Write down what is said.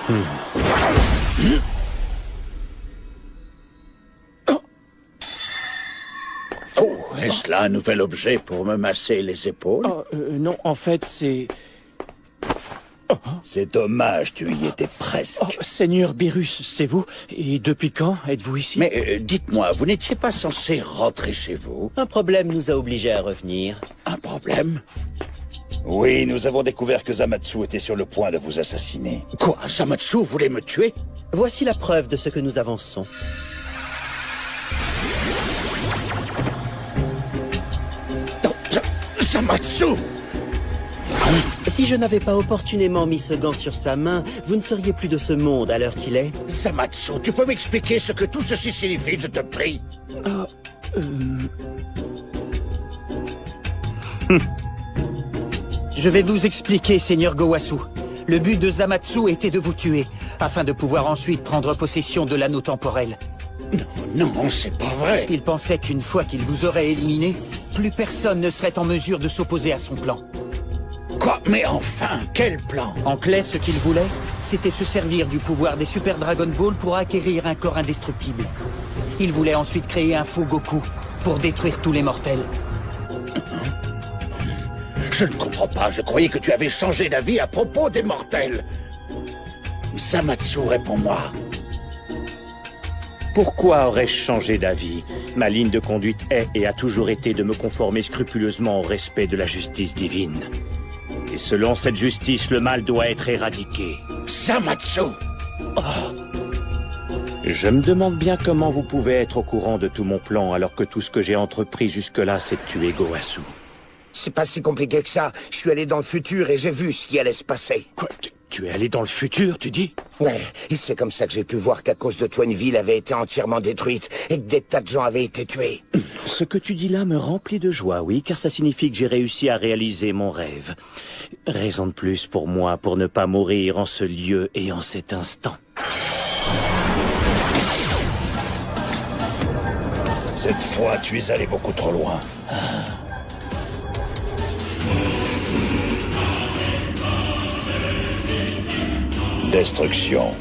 Oh, est-ce là un nouvel objet pour me masser les épaules? Non, en fait, c'est... C'est dommage, tu y étais presque. Oh, Seigneur Beerus, c'est vous? Et depuis quand êtes-vous ici? Mais dites-moi, vous n'étiez pas censé rentrer chez vous? Un problème nous a obligés à revenir. Un problème? Oui, nous avons découvert que Zamatsu était sur le point de vous assassiner. Quoi? Zamatsu voulait me tuer? Voici la preuve de ce que nous avançons. Non, Zamatsu! Si je n'avais pas opportunément mis ce gant sur sa main, vous ne seriez plus de ce monde à l'heure qu'il est. Zamatsu, tu peux m'expliquer ce que tout ceci signifie, je te prie? Je vais vous expliquer, Seigneur Gowasu. Le but de Zamatsu était de vous tuer, afin de pouvoir ensuite prendre possession de l'anneau temporel. Non, c'est pas vrai. Il pensait qu'une fois qu'il vous aurait éliminé, plus personne ne serait en mesure de s'opposer à son plan. Quoi? Mais enfin, quel plan? En clair, ce qu'il voulait, c'était se servir du pouvoir des Super Dragon Ball pour acquérir un corps indestructible. Il voulait ensuite créer un faux Goku pour détruire tous les mortels. Je ne comprends pas, je croyais que tu avais changé d'avis à propos des mortels. Zamatsu, réponds-moi. Pourquoi aurais-je changé d'avis? Ma ligne de conduite est et a toujours été de me conformer scrupuleusement au respect de la justice divine. Et selon cette justice, le mal doit être éradiqué. Zamatsu! Je me demande bien comment vous pouvez être au courant de tout mon plan alors que tout ce que j'ai entrepris jusque-là, c'est de tuer Gowasu. C'est pas si compliqué que ça. Je suis allé dans le futur et j'ai vu ce qui allait se passer. Quoi? Tu es allé dans le futur, tu dis? Ouais, et c'est comme ça que j'ai pu voir qu'à cause de toi, une ville avait été entièrement détruite et que des tas de gens avaient été tués. Ce que tu dis là me remplit de joie, oui, car ça signifie que j'ai réussi à réaliser mon rêve. Raison de plus pour moi pour ne pas mourir en ce lieu et en cet instant. Cette fois, tu es allé beaucoup trop loin. Destruction.